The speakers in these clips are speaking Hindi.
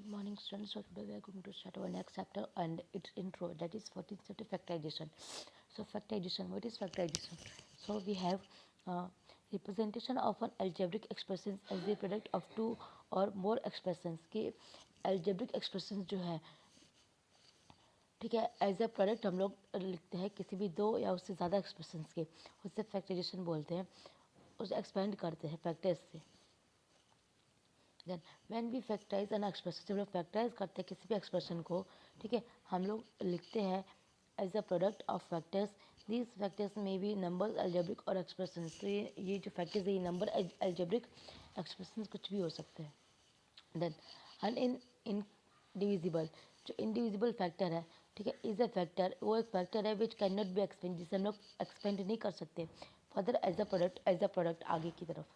Good morning, students. So today we are going to start our next chapter and its intro, that is 14th chapter, factorization. So factorization, what is factorization? So we have uh, representation of an algebraic expression as the product of two or more expressions. कि algebraic expressions जो है, ठीक है, एज ए प्रोडक्ट हम लोग लिखते हैं किसी भी दो या उससे ज़्यादा एक्सप्रेशंस के, उससे फैक्टराइजेशन बोलते हैं, उसे एक्सपेंड करते हैं फैक्टर्स से. Then when we factorise an expression, जब लोग फैक्टराइज करते हैं किसी भी एक्सप्रेशन को, ठीक है, हम लोग लिखते हैं as a product of factors. These factors में भी नंबर अलजेब्रिक और एक्सप्रेशन. तो ये जो फैक्टर्स है ये नंबर अलजेब्रिक एक्सप्रेशन कुछ भी हो सकते हैं. देन अन इनडिविजिबल, जो इंडिविजिबल फैक्टर है, ठीक है, इज अ फैक्टर, वो एक फैक्टर है which can not be expand, जिसे हम लोग एक्सपेंड नहीं कर सकते फर्दर एज अ प्रोडक्ट आगे की तरफ.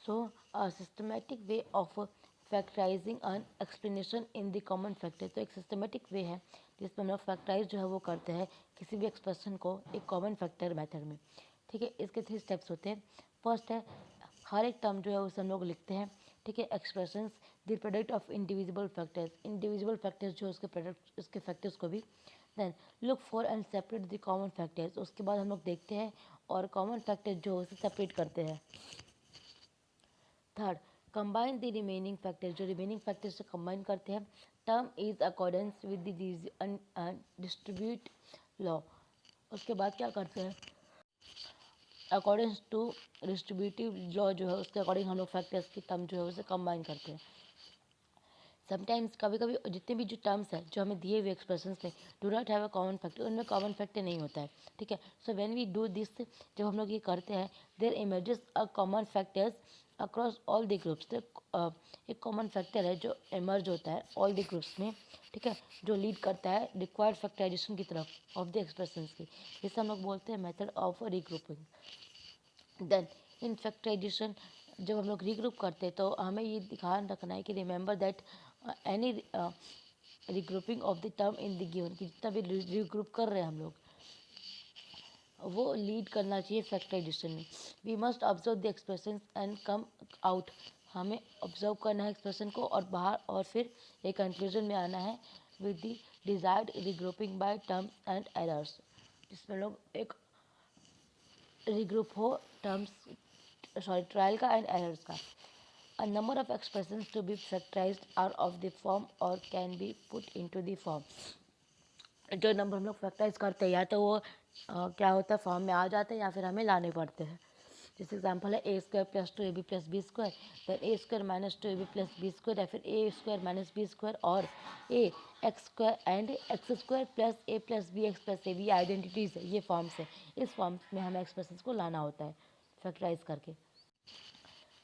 So, a systematic way of factorizing an explanation in the common factor. तो एक systematic way है जिसमें हम लोग फैक्टराइज जो है वो करते हैं किसी भी एक्सप्रेशन को एक कॉमन फैक्टर मेथड में. ठीक है, इसके 3 स्टेप्स होते हैं. फर्स्ट है हर एक टर्म जो है उसे हम लोग लिखते हैं, ठीक है, expressions the product of individual factors. Individual factors जो उसके प्रोडक्ट उसके फैक्टर्स को भी. Then look for and separate the common factors. उसके बाद हम लोग देखते हैं और कॉमन फैक्टर जो उसे सेपरेट करते हैं. Third, combine the remaining factor, जो रिमेनिंग फैक्टर से कंबाइन करते हैं. Term is accordance with the distribute law. उसके बाद क्या करते हैं, अकॉर्डेंस टू डिस्ट्रीब्यूटिव लॉ जो है उसके अकॉर्डिंग हम लोग फैक्टर्स की टर्म जो है उसे कंबाइन करते हैं. समटाइम्स कभी कभी जितने भी जो टर्म्स है जो हमें दिए हुए एक्सप्रेशंस में do not have a common factor, उनमें कॉमन फैक्टर नहीं होता है. ठीक है, so when we do this, जब हम लोग ये करते हैं, there emerges a common factors across all the groups. तो एक कॉमन फैक्टर है जो इमर्ज होता है ऑल द ग्रुप्स में, ठीक है, जो लीड करता है रिक्वायर्ड फैक्टराइजेशन की तरफ ऑफ द एक्सप्रेशंस की. जिसे हम लोग बोलते हैं method of regrouping. Then in factorisation जब हम लोग रीग्रुप करते हैं तो हमें ये ध्यान रखना है कि remember that any regrouping of the term in the given, कि जितना भी रीग्रुप कर रहे हैं हम लोग वो लीड करना चाहिए फैक्टराइजेशन में. We must observe the expression and come out. हमें ऑब्जर्व करना है एक्सप्रेशन को और बाहर और फिर एक कंक्लूजन में आना है with the desired regrouping by terms and errors, जिसमें लोग एक रीग्रुप हो ट्रायल का एंड एरर्स का. A number of expressions to be factorized are of the form or can be put into the form. जो नंबर हम लोग फैक्टराइज करते हैं या तो वो क्या होता है फॉर्म में आ जाते हैं या फिर हमें लाने पड़ते हैं. जैसे एग्जांपल है a square plus 2ab plus b square, फिर a square minus 2ab plus b square, या फिर a square minus b square और a x square and x square plus a plus b x plus a b identities है. ये फॉर्म्स है, इस फॉर्म्स में हमें एक्सप्रेशंस को लाना होता है फैक्टराइज करके.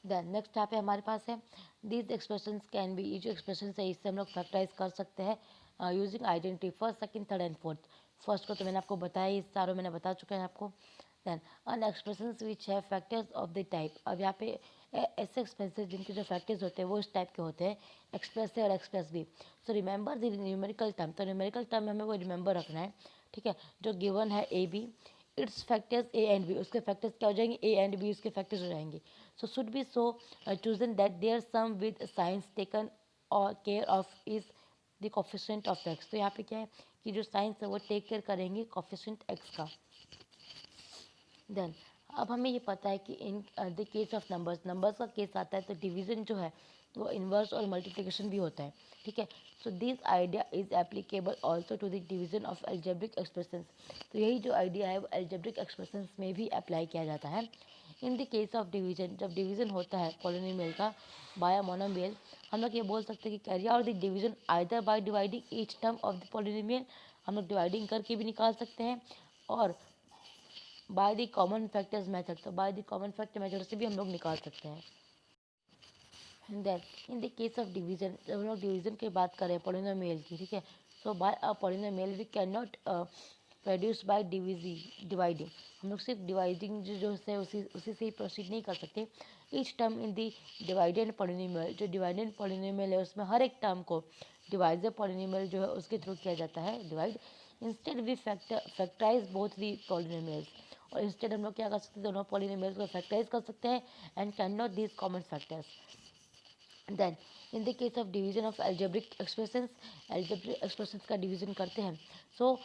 देन नेक्स्ट यहाँ पे हमारे पास है दीज एक्सप्रेशंस कैन बी. ये जो एक्सप्रेशन है इससे हम लोग फैक्टराइज कर सकते हैं using identity first second third and fourth. First को तो मैंने आपको बताया, इस चारों मैंने बता चुका है आपको. Then an expressions which have factors of the type. अब यहाँ पे ऐसे एक्सप्रेशन जिनके जो फैक्टर्स होते हैं वो इस टाइप के होते हैं, एक्सप्रेस ए और express B. So remember the numerical term. तो न्यूमेरिकल टर्म में हमें वो रिमेंबर रखना है, ठीक है, जो गिवन है A B, it's factors A and B. उसके फैक्टर्स क्या हो जाएंगे, ए एंड बी उसके फैक्टर्स हो जाएंगे. So should be so chosen that their sum with signs taken or care of is the coefficient of x. तो यहाँ पे क्या है कि जो साइंस है वो टेक केयर करेंगे कोफिशिएंट x का. देन अब हमें ये पता है कि इन द केस ऑफ नंबर्स का केस आता है तो डिवीजन जो है वो इन्वर्स और मल्टीप्लिकेशन भी होता है, ठीक है. So this idea is applicable also to the division of algebraic expressions. तो यही जो आइडिया है वो एल्जेब्रिक एक्सप्रेशंस में भी अप्लाई किया जाता है. इन द केस ऑफ डिवीजन, जब डिवीजन होता है पॉलिनोमियल का बाय मोनोमियल, हम लोग ये बोल सकते हैं कि carry out the division either by dividing each term of the polynomial. हम लोग डिवाइडिंग करके भी निकाल सकते हैं और by the common factors method. तो by the common factor method से भी हम लोग निकाल सकते हैं. Then in the case of division, जब हम लोग डिवीजन की बात करें पॉलिनोमियल की, ठीक है, so by a polynomial we can not produce by dividing. हम लोग सिर्फ डिवाइडिंग जो है उसी से ही प्रोसीड नहीं कर सकते. Each term in the divided polynomial, जो डिवाइडेड पॉलिनोमियल है उसमें हर एक टर्म को डिवाइजर पॉलिनोमियल जो है उसके थ्रू किया जाता है divide. Instead we factorise both the polynomials. और इंस्टेड हम लोग क्या कर सकते हैं, दोनों पॉलिनोमियल्स को फैक्टराइज कर सकते हैं and can not these common factors. Then in the case of division of algebraic expressions का डिवीजन करते हैं. So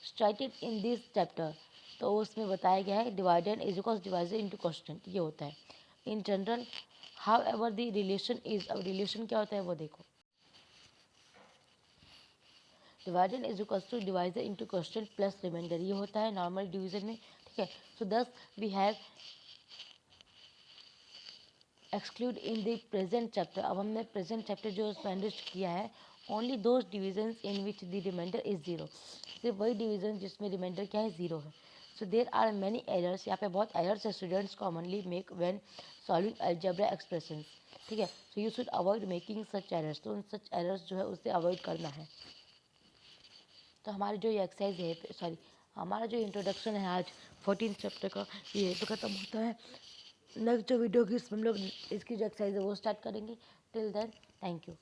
started in this chapter, तो उसमें बताया गया है divided is equals divided into constant, ये होता है in general. However the relation is, अब रिलेशन क्या होता है वो देखो. Divided is equals to divided into constant plus remainder, ये होता है नॉर्मल डिवीजन में. ठीक है. So thus we have exclude in the present chapter, अब हमने प्रेजेंट चैप्टर जो स्टैंडर्ड किया है only those divisions in which the remainder is zero, सिर्फ वही डिवीजन जिसमें रिमाइंडर क्या है ज़ीरो है. So there are many errors, यहाँ पे बहुत एरर्स है students commonly make when solving algebra expressions. ठीक है. So you should avoid making such errors, तो उन सच एरर्स जो है उससे अवॉइड करना है. तो हमारी जो ये एक्सरसाइज है, सॉरी, हमारा जो इंट्रोडक्शन है आज 14 चैप्टर का, ये तो ख़त्म होता है. नेक्स्ट जो वीडियो की इसमें हम लोग इसकी जो एक्सरसाइज है वो स्टार्ट करेंगे. Till then thank you.